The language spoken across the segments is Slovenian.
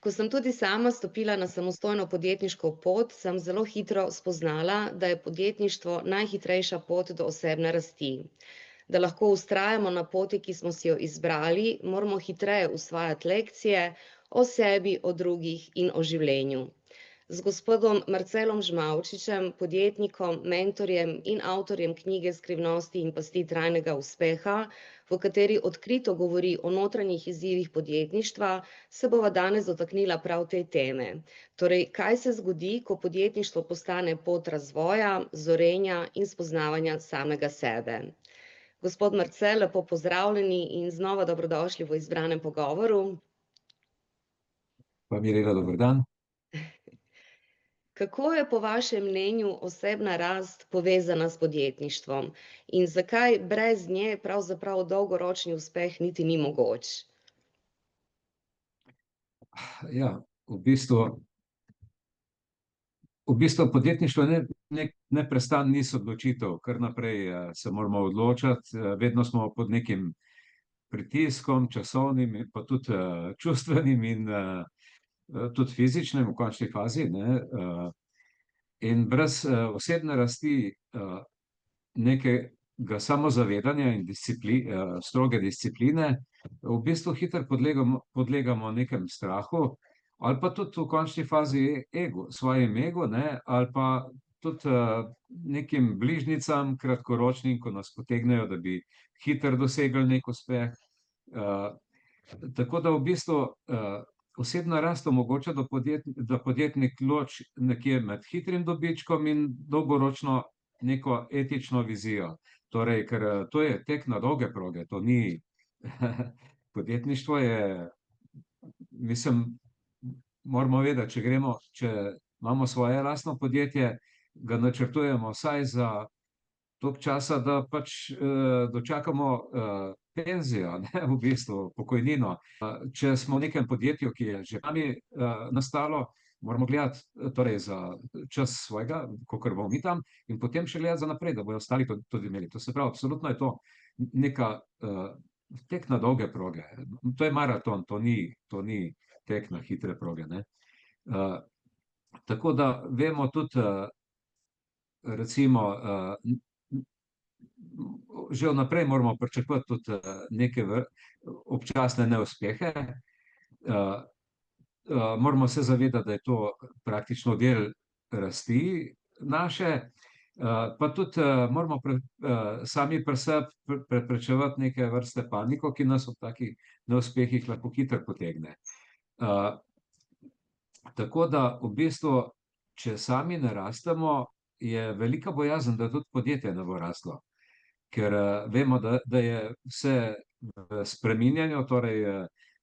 Ko sem tudi sama stopila na samostojno podjetniško pot, sem zelo hitro spoznala, da je podjetništvo najhitrejša pot do osebne rasti. Da lahko vztrajamo na poti, ki smo si jo izbrali, moramo hitreje usvajati lekcije o sebi, o drugih in o življenju. Z gospodom Marcelom Žmavčičem, podjetnikom, mentorjem in avtorjem knjige Skrivnosti in pasti trajnega uspeha, v kateri odkrito govori o notranjih izzivih podjetništva, se bova danes dotaknila prav te teme. Torej, kaj se zgodi, ko podjetništvo postane pot razvoja, zorenja in spoznavanja samega sebe. Gospod Marcel, lepo pozdravljeni in znova dobrodošli v izbranem pogovoru. Pa Mirela, dober dan. Kako je po vašem mnenju osebna rast povezana s podjetništvom in zakaj brez nje pravzaprav dolgoročni uspeh niti ni mogoč? Ja, v bistvu podjetništvo neprestan niz odločitev, kar naprej se moramo odločati, vedno smo pod nekim pritiskom, časovnim, pa tudi čustvenim in tudi fizičnim v končni fazi, ne. In brez osebne rasti, nekega samozavedanja in stroge discipline, v bistvu hitro podlegamo nekem strahu, ali pa tudi v končni fazi svojim egu, ne, ali pa tudi nekim bližnjicam, kratkoročnim, ko nas potegnejo, da bi hitro dosegli nek uspeh. Tako da v bistvu osebna rast omogoča, da podjetnik loči nekje med hitrim dobičkom in dolgoročno neko etično vizijo. Torej, ker to je tek na dolge proge, to ni podjetništvo je, mislim, moramo vedeti, če imamo svoje lastno podjetje, ga načrtujemo vsaj za toliko časa, da pač dočakamo penzijo, ne, v bistvu pokojnino. Če smo v nekem podjetju, ki je že nami nastalo, moramo gledati torej za čas svojega, kakor bomo mi tam, in potem še gledati za naprej, da bodo ostali tudi imeli. To se pravi, absolutno je to neka tek na dolge proge. To je maraton, to ni tek na hitre proge, ne. Tako da vemo tudi, recimo, že vnaprej moramo pričakovati tudi neke občasne neuspehe. Moramo se zavedati, da je to praktično del rasti naše, pa tudi moramo sami pri sebi preprečevati neke vrste paniko, ki nas ob takih neuspehih lahko hitro potegne. Tako da v bistvu, če sami ne rastemo, je velika bojazen, da tudi podjetje ne bo raslo. Ker vemo, da je vse v spreminjanju, torej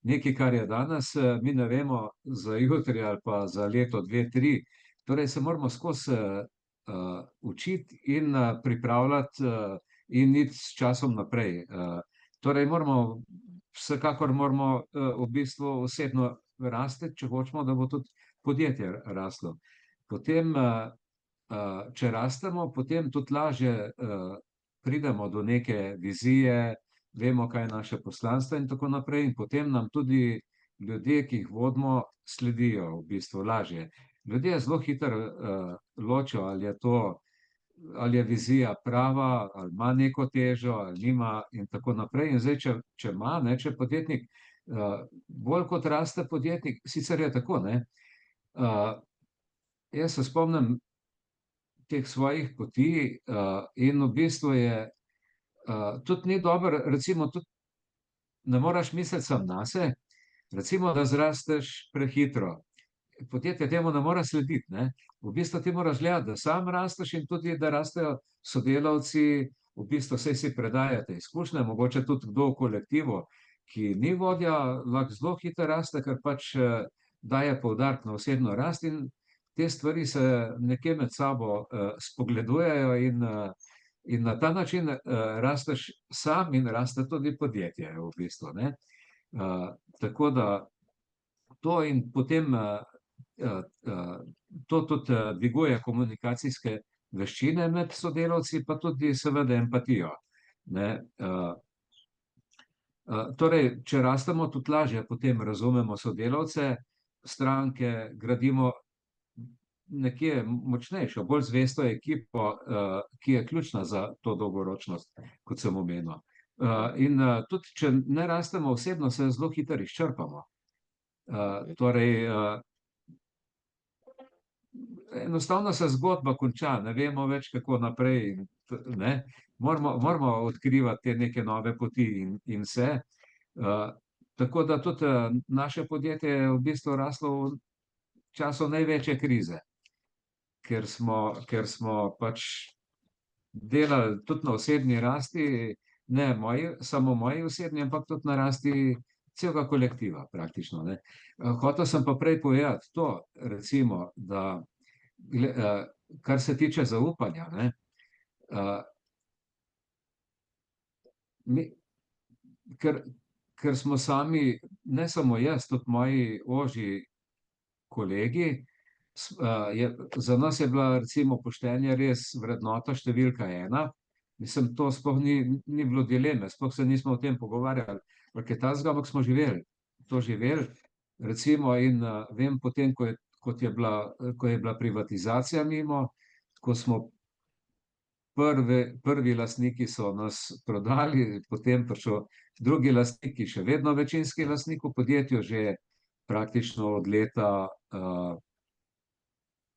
nekaj, kar je danes, mi ne vemo za jutri ali pa za leto, dve, tri. Torej se moramo skozi učiti in pripravljati in iti s časom naprej. Torej vsekakor moramo v bistvu osebno rasti, če hočemo, da bo tudi podjetje raslo. Potem, če rastemo, potem tudi lažje pridemo do neke vizije, vemo, kaj je naše poslanstvo in tako naprej, in potem nam tudi ljudje, ki jih vodimo, sledijo v bistvu lažje. Ljudje zelo hitro ločijo, ali je vizija prava, ali ima neko težo, ali nima in tako naprej. In zdaj, če ima, ne, če podjetnik, bolj kot raste podjetnik, sicer je tako, ne. Jaz se spomnim teh svojih poti in v bistvu je tudi ni dobro, recimo tudi ne moraš misliti sam nase, recimo, da zrasteš prehitro. Podjetje temu ne more slediti, ne. V bistvu ti moraš gledati, da sam rasteš in tudi, da rastejo sodelavci, v bistvu saj si predajate izkušnje, mogoče tudi kdo v kolektivu, ki ni vodja, lahko zelo hitro raste, ker pač daje poudarek na osebno rast in te stvari se nekje med sabo spogledujejo in na ta način rasteš sam in raste tudi podjetje v bistvu, ne. Tako da to in potem to tudi dviguje komunikacijske veščine med sodelavci, pa tudi seveda empatijo, ne. Torej, če rastemo, tudi lažje potem razumemo sodelavce, stranke, gradimo nekje močnejšo, bolj zvesto ekipo, ki je ključna za to dolgoročnost, kot sem omenil. In tudi, če ne rastemo osebno, se zelo hitro izčrpamo. Torej, enostavno se zgodba konča, ne vemo več, kako naprej. Ne? Moramo odkrivati te neke nove poti in vse. Tako da tudi naše podjetje je v bistvu raslo v času največje krize, ker smo pač delali tudi na osebni rasti, ne samo moji osebni, ampak tudi na rasti celega kolektiva praktično. Ne. Hotel sem pa prej povedati to, recimo, da kar se tiče zaupanja, ne, ker smo sami, ne samo jaz, tudi moji ožji kolegi, za nas je bila recimo poštenje res vrednota številka 1. Mislim, to sploh ni bilo dileme, sploh se nismo o tem pogovarjali, ampak je takega, ampak smo to živeli. Recimo, in vem potem, ko je bila privatizacija mimo, ko smo prvi lastniki so nas prodali, potem prišel drugi lastniki, še vedno večinski lastnik v podjetju, že praktično od leta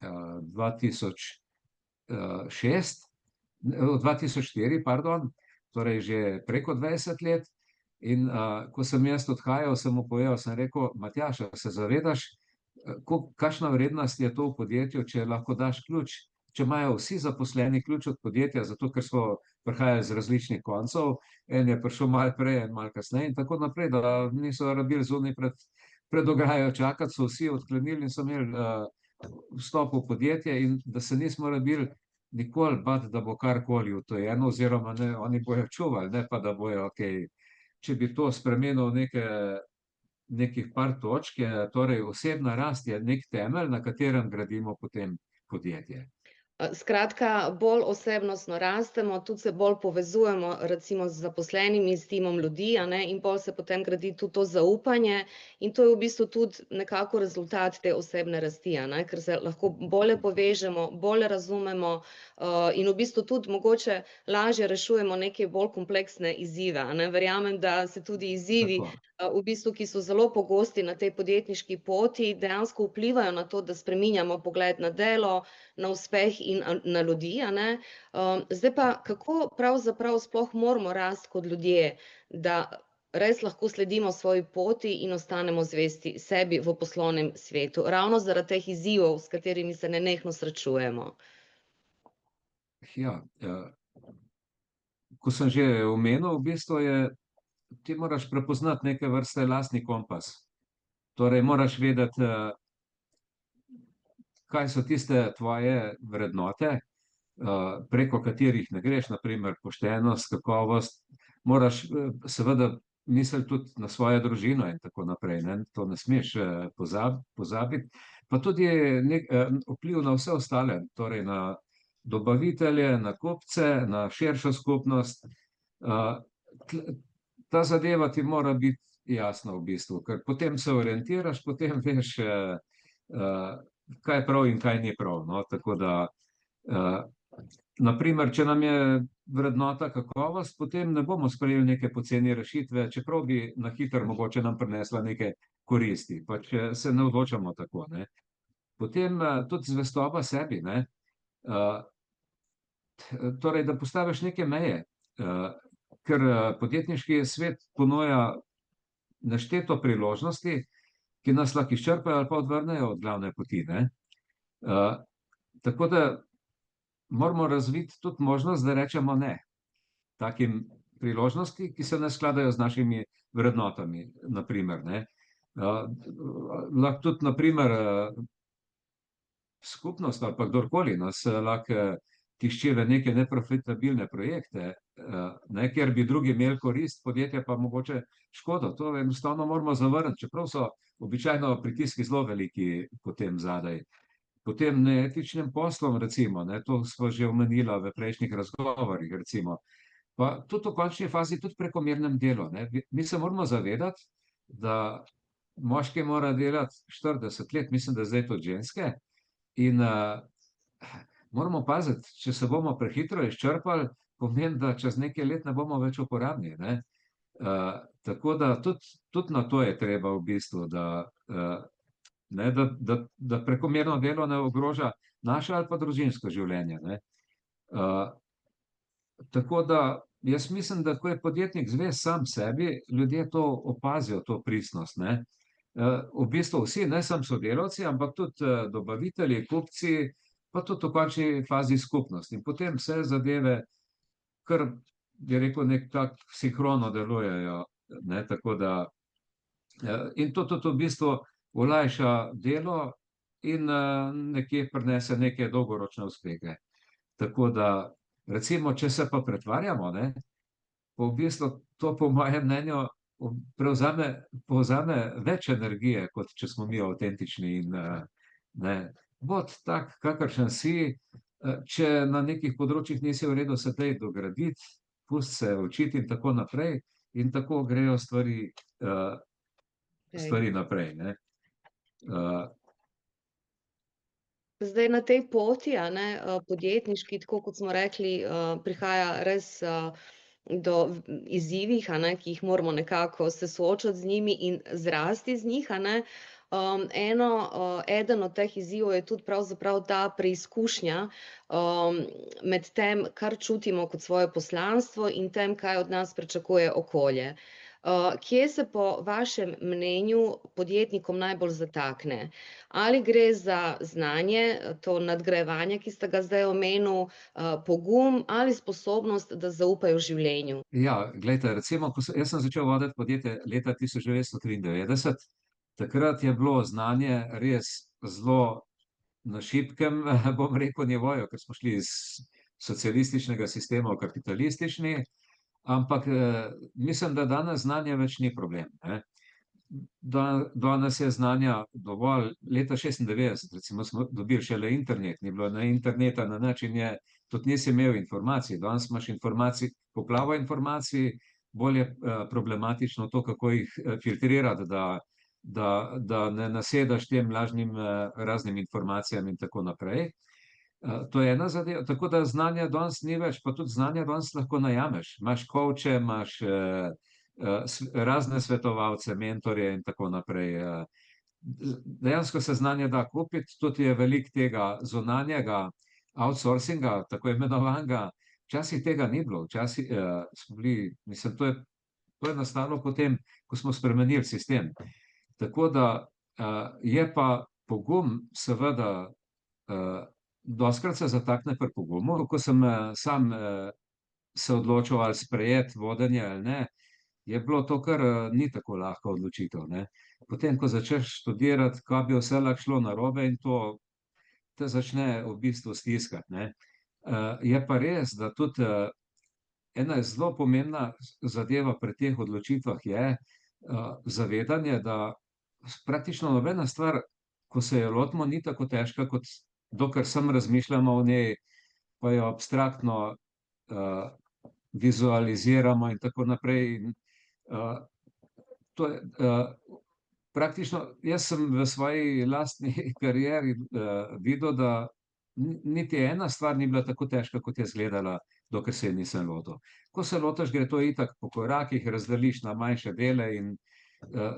2004, pardon, torej že preko 20 let. In ko sem jaz odhajal, sem mu povedal, sem rekel: Matjaž, se zavedaš, kakšna vrednost je to v podjetju, če lahko daš ključ, če imajo vsi zaposleni ključ od podjetja, zato ker smo prihajali z različnih koncev, en je prišel malo prej, en malo kasneje in tako naprej, da niso rabili zunaj pred ograjo čakati, so vsi odklenili in so imeli vstop v podjetje in da se nismo rabili nikoli bati, da bo karkoli utojeno, oziroma ne, oni bojo čuvali, ne pa da bojo, okay, če bi to spremenil nekih par točk, je torej osebna rast je nek temelj, na katerem gradimo potem podjetje. Skratka, bolj osebnostno rastemo, tudi se bolj povezujemo recimo z zaposlenimi, s timom ljudi, a ne, in bolj se potem gradi tudi to zaupanje in to je v bistvu tudi nekako rezultat te osebne rasti, a ne, ker se lahko bolje povežemo, bolje razumemo in v bistvu tudi mogoče lažje rešujemo neke bolj kompleksne izzive, a ne. Verjamem, da se tudi izzivi, v bistvu, ki so zelo pogosti na tej podjetniški poti, dejansko vplivajo na to, da spreminjamo pogled na delo, na uspeh in na ljudi, a ne. Zdaj pa, kako pravzaprav sploh moramo rasti kot ljudje, da res lahko sledimo svoji poti in ostanemo zvesti sebi v poslovnem svetu, ravno zaradi teh izzivov, s katerimi se nenehno srečujemo. Ja, ko sem že omenil, v bistvu ti moraš prepoznati neke vrste lastni kompas. Torej, moraš vedeti, kaj so tiste tvoje vrednote, preko katerih ne greš, naprimer poštenost, kakovost. Moraš seveda misliti tudi na svojo družino in tako naprej, ne? To ne smeš pozabiti. Pa tudi vpliv na vse ostale, torej na dobavitelje, na kupce, na širšo skupnost. Ta zadeva ti mora biti jasna v bistvu, ker potem se orientiraš, potem veš, kaj je prav in kaj ni prav. No? Tako da, naprimer, če nam je vrednota kakovost, potem ne bomo sprejeli neke poceni rešitve, čeprav bi na hitro mogoče nam prinesla neke koristi, pa če se ne odločamo tako. Ne? Potem tudi zvestoba sebi, ne? Torej, da postaviš neke meje, ker podjetniški svet ponuja nešteto priložnosti, ki nas lahko izčrpajo ali pa odvrnejo od glavne poti. Ne? Tako da moramo razviti tudi možnost, da rečemo ne takim priložnosti, ki se ne skladajo z našimi vrednotami, naprimer. Ne? Lahko tudi, naprimer, skupnost ali pa kdorkoli nas lahko tišči v neke neprofitabilne projekte, ne, kjer bi drugi imeli korist, podjetje pa mogoče škodo. To enostavno moramo zavrniti, čeprav so običajno pritiski zelo veliki potem zadaj. Potem neetičnim poslom, recimo, ne, to smo že omenila v prejšnjih razgovorih, recimo. Pa tudi v končni fazi, tudi prekomernem delu. Ne. Mi se moramo zavedati, da moški mora delati 40 let, mislim, da zdaj tudi ženske. In moramo paziti, če se bomo prehitro izčrpali, pomeni, da čez nekaj let ne bomo več uporabni. Ne? Tako da tudi na to je treba v bistvu, da prekomerno delo ne ogroža naše ali pa družinsko življenje. Ne? Tako da jaz mislim, da ko je podjetnik zvest sam sebi, ljudje to opazijo, to pristnost. Ne? V bistvu vsi, ne samo sodelavci, ampak tudi dobavitelji, kupci, pa tudi v končni fazi skupnost. In potem vse zadeve, kar bi rekel, nek tak sinhrono delujejo. Ne? Tako da, in to tudi v bistvu olajša delo in nekje prinese neke dolgoročne uspehe. Tako da, recimo, če se pa pretvarjamo, ne, pa v bistvu to po mojem mnenju povzame več energije, kot če smo mi avtentični in ne. Bod tak, kakršen si, če na nekih področjih nisi v redu, se daj dograditi, pusti se učiti in tako naprej, in tako grejo stvari naprej. Ne. Zdaj na tej poti, a ne, podjetniški, tako kot smo rekli, prihaja res do izzivih, a ne, ki jih moramo nekako se soočiti z njimi in zrasti z njih, a ne. Eden od teh izzivov je tudi pravzaprav ta preizkušnja med tem, kar čutimo kot svoje poslanstvo in tem, kaj od nas pričakuje okolje. Kje se po vašem mnenju podjetnikom najbolj zatakne? Ali gre za znanje, to nadgrajevanje, ki ste ga zdaj omenil, pogum ali sposobnost, da zaupajo življenju? Ja, glejte, recimo, jaz sem začel voditi podjetje leta 1993, takrat je bilo znanje res zelo na šibkem, bom rekel, nivoju, ker smo šli iz socialističnega sistema v kapitalistični, ampak mislim, da danes znanje več ni problem. Ne. Danes je znanja dovolj. Leta 96, recimo, smo dobili šele internet, ni bilo na interneta, na način je, tudi nisi imel informacij. Danes imaš informacij, poplavo informacij, bolje problematično to, kako jih filtrirati, da ne nasedaš tem lažnim raznim informacijam in tako naprej. To je ena zadeva, tako da znanja danes ni več, pa tudi znanja danes lahko najameš. Imaš kovče, imaš razne svetovalce, mentorje in tako naprej. Dejansko se znanje da kupiti, tudi je veliko tega zunanjega outsourcinga, tako imenovanega. Včasih tega ni bilo, včasih smo bili, mislim, to je nastalo potem, ko smo spremenili sistem. Tako da je pa pogum, seveda, dostikrat se zatakne pri pogumu. Ko sem sam se odločil ali sprejeti vodenje ali ne, je bilo to kar ni tako lahka odločitev. Ne. Potem, ko začneš študirati, kaj bi vse lahko šlo narobe, in to te začne v bistvu stiskati. Ne. Je pa res, da tudi ena zelo pomembna zadeva pri teh odločitvah je zavedanje, da praktično nobena stvar, ko se jo lotimo, ni tako težka, kot dokler samo razmišljamo o njej, pa jo abstraktno vizualiziramo in tako naprej. To je praktično, jaz sem v svoji lastni karieri videl, da niti ena stvar ni bila tako težka, kot je izgledala, dokler se je nisem lotil. Ko se lotiš, gre to itak po korakih, razdeliš na manjše dele in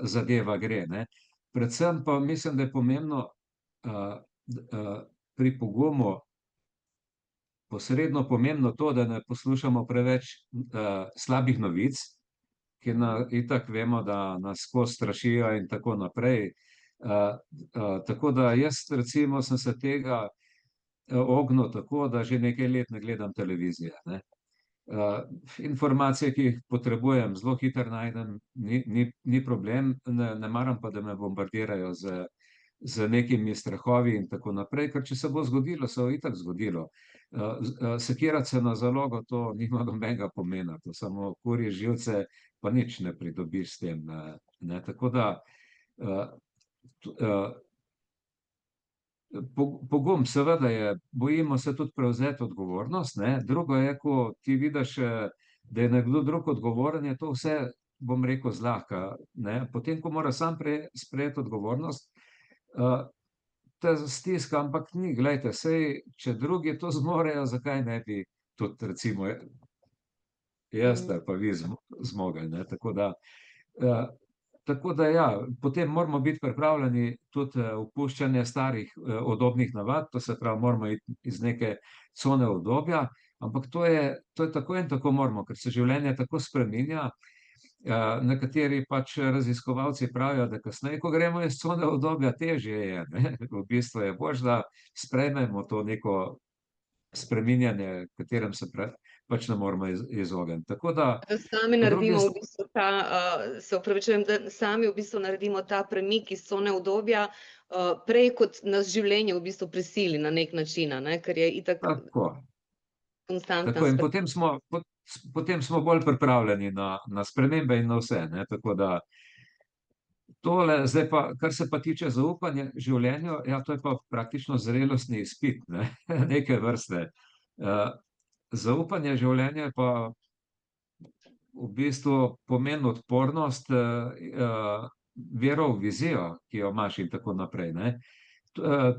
zadeva gre. Ne. Predvsem pa mislim, da je pomembno pri pogumu posredno pomembno to, da ne poslušamo preveč slabih novic, ki itak vemo, da nas skozi strašijo in tako naprej. Tako da jaz recimo sem se tega ognil tako, da že nekaj let ne gledam televizije. Ne. Informacije, ki jih potrebujem, zelo hitro najdem, ni problem, ne maram pa, da me bombardirajo z nekimi strahovi in tako naprej, ker če se bo zgodilo, se bo itak zgodilo. Sekirati se na zalogo, to nima nobenega pomena, to samo kurje živce, pa nič ne pridobiš s tem. Ne. Tako da pogum, seveda je, bojimo se tudi prevzeti odgovornost. Ne. Drugo je, ko ti vidiš, da je nekdo drug odgovoren, je to vse bom rekel, zlahka, ne. Potem, ko mora sam sprejeti odgovornost, te stiska, ampak ni, glejte, saj, če drugi to zmorejo, zakaj ne bi tudi recimo jaz ali pa vi zmogli, ne. Tako da ja, potem moramo biti pripravljeni tudi opuščanje starih udobnih navad, to se pravi, moramo iti iz neke cone udobja, ampak to je tako in tako moramo, ker se življenje tako spreminja. Nekateri pač raziskovalci pravijo, da kasneje, ko gremo iz cone udobja, težje je, ne. V bistvu je boljše, da sprejmemo to neko spreminjanje, katerem se pač ne moremo izogniti. Tako da Da sami po drugi naredimo v bistvu ta, se opravičujem, da sami v bistvu naredimo ta premik iz cone udobja, prej kot nas življenje v bistvu prisili na neki način, a ne, ker je itak tako. konstantna Tako in potem smo bolj pripravljeni na spremembe in na vse, ne, tako da tole, zdaj pa, kar se pa tiče zaupanja življenju, ja, to je pa praktično zrelostni izpit, ne, neke vrste. Zaupanje življenju je pa v bistvu pomeni odpornost, vero v vizijo, ki jo imaš in tako naprej, ne.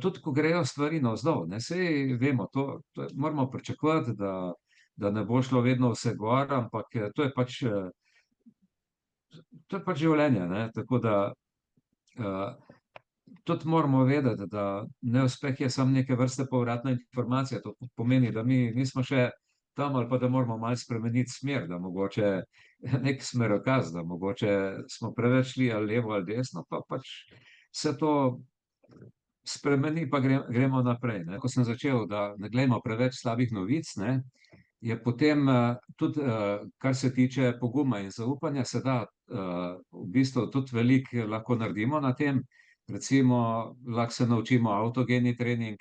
Tudi ko grejo stvari navzdol, ne, saj vemo, to moramo pričakovati, da ne bo šlo vedno vse gor, ampak to je pač življenje, ne, tako da tudi moramo vedeti, da neuspeh je samo neke vrste povratna informacija, to pomeni, da mi nismo še tam ali pa da moramo malo spremeniti smer, da mogoče nek smerokaz, da mogoče smo preveč šli ali levo ali desno, pa pač se to spremeni, pa gremo naprej, ne. Ko sem začel, da ne glejmo preveč slabih novic, ne, je potem tudi, kar se tiče poguma in zaupanja, se da v bistvu tudi veliko lahko naredimo na tem. Recimo, lahko se naučimo avtogeni trening,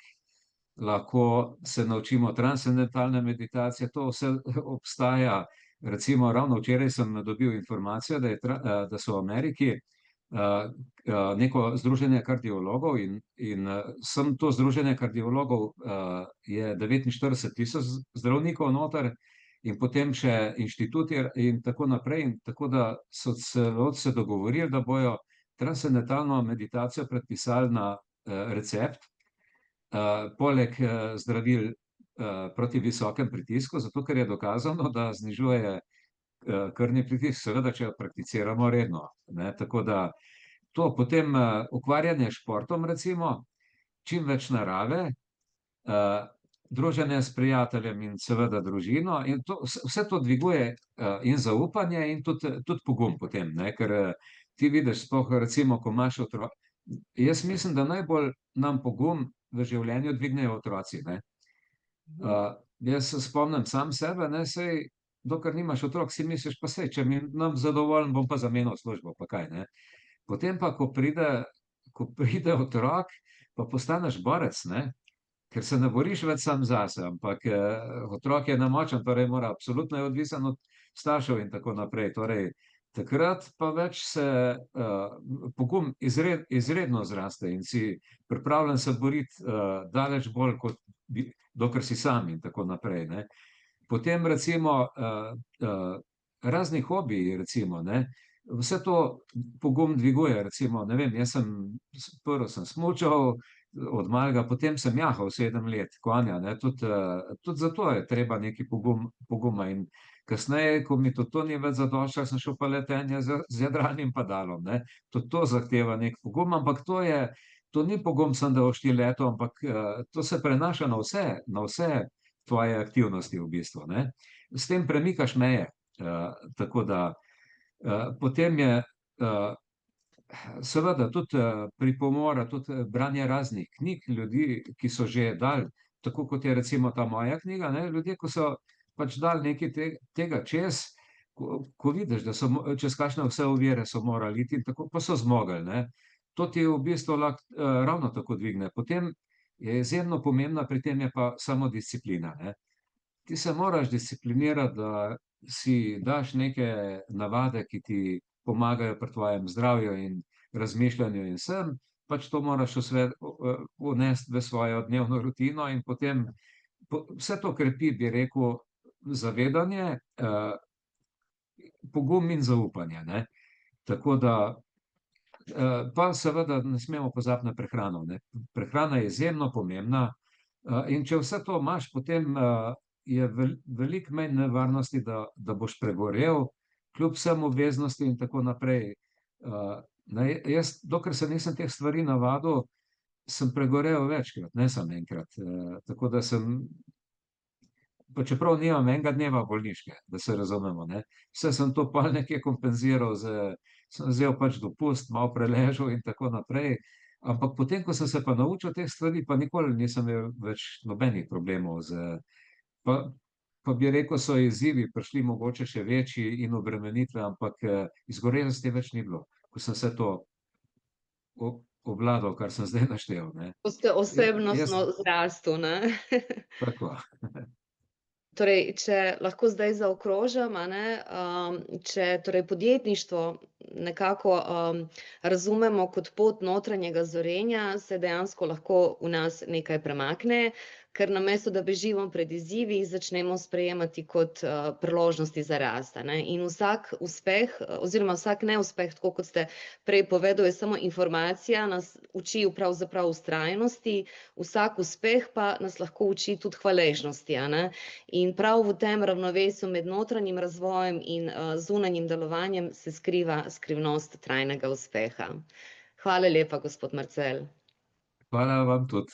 lahko se naučimo transcendentalne meditacije, to vse obstaja. Recimo, ravno včeraj sem dobil informacijo, da so v Ameriki neko združenje kardiologov in sem to združenje kardiologov je 49 000 zdravnikov noter in potem še inštituti in tako naprej. In tako da so se dogovorili, da bojo transcendentalno meditacijo predpisali na recept, poleg zdravil proti visokem pritisku, zato ker je dokazano, da znižuje krvni pritisk, seveda, če jo prakticiramo redno, ne. Tako da to potem ukvarjanje s športom, recimo, čim več narave, druženje s prijateljem in seveda družino, in vse to dviguje in zaupanje in tudi pogum potem, ne, ker ti vidiš, sploh recimo, ko imaš jaz mislim, da najbolj nam pogum v življenju dvignejo otroci, ne. Jaz se spomnim sam sebe, ne, saj dokler nimaš otrok, si misliš, pa saj, če mi nam zadovoljen, bom pa zamenjal službo, pa kaj, ne. Potem pa, ko pride otrok, pa postaneš borec, ne, ker se ne boriš več sam zase, ampak otrok je nemočen, torej mora absolutno je odvisen od staršev in tako naprej. Torej, takrat pa več se pogum izredno zraste in si pripravljen se boriti daleč bolj, kot dokler si sam in tako naprej, ne. Potem recimo razni hobiji, recimo, ne, vse to pogum dviguje, recimo, ne vem, prvo sem smučal od malega, potem sem jahal 7 let konja, ne, tudi zato je treba nekaj poguma in kasneje, ko mi tudi to ni več zadoščalo, sem šel pa letenje z jadralnim padalom, ne. Tudi to zahteva neki pogum, ampak to ni pogum samo, da boš ti letel, ampak to se prenaša na vse tvoje aktivnosti v bistvu, ne. S tem premikaš meje, tako da potem je seveda tudi pripomore, tudi branje raznih knjig ljudi, ki so že dali, tako kot je recimo ta moja knjiga, ne, ljudje, ko so pač dali nekaj tega čez, ko vidiš, da so čez kakšne vse ovire so morali iti in tako, pa so zmogli, ne. To ti v bistvu lahko ravno tako dvigne. Potem je izjemno pomembna, pri tem je pa samodisciplina, ne. Ti se moraš disciplinirati, da si daš neke navade, ki ti pomagajo pri tvojem zdravju in razmišljanju in vsem, pač to moraš vnesti v svojo dnevno rutino in potem vse to krepi, bi rekel, zavedanje, pogum in zaupanje, ne. Tako da, pa seveda ne smemo pozabiti na prehrano, ne. Prehrana je izjemno pomembna, in če vse to imaš, potem, je veliko manj nevarnosti, da boš pregorel, kljub vsem obveznostim in tako naprej. Ne, jaz, dokler se nisem teh stvari navadil, sem pregorel večkrat, ne samo enkrat. Tako da sem, pa čeprav nimam enega dneva bolniške, da se razumemo, ne. Vse sem to pol nekje kompenziral sem vzel pač dopust, malo preležal in tako naprej. Ampak potem, ko sem se pa naučil teh stvari, pa nikoli nisem imel več nobenih problemov pa, pa bi rekel, so izzivi prišli mogoče še večji in obremenitve, ampak izgorelosti več ni bilo, ko sem vse to obvladal, kar sem zdaj naštel, ne. Ko ste Jaz, osebnostno zrastel, ne? tako. Torej, če lahko zdaj zaokrožim, a ne, če torej podjetništvo nekako razumemo kot pot notranjega zorenja, se dejansko lahko v nas nekaj premakne, ker namesto da bežimo pred izzivi, začnemo sprejemati kot priložnosti za rast, a ne. In vsak uspeh oziroma vsak neuspeh, tako kot ste prej povedal, je samo informacija, nas uči pravzaprav vztrajnosti, vsak uspeh pa nas lahko uči tudi hvaležnosti, a ne. In prav v tem ravnovesju med notranjim razvojem in zunanjim delovanjem se skriva skrivnost trajnega uspeha. Hvala lepa, gospod Marcel. Hvala vam tudi.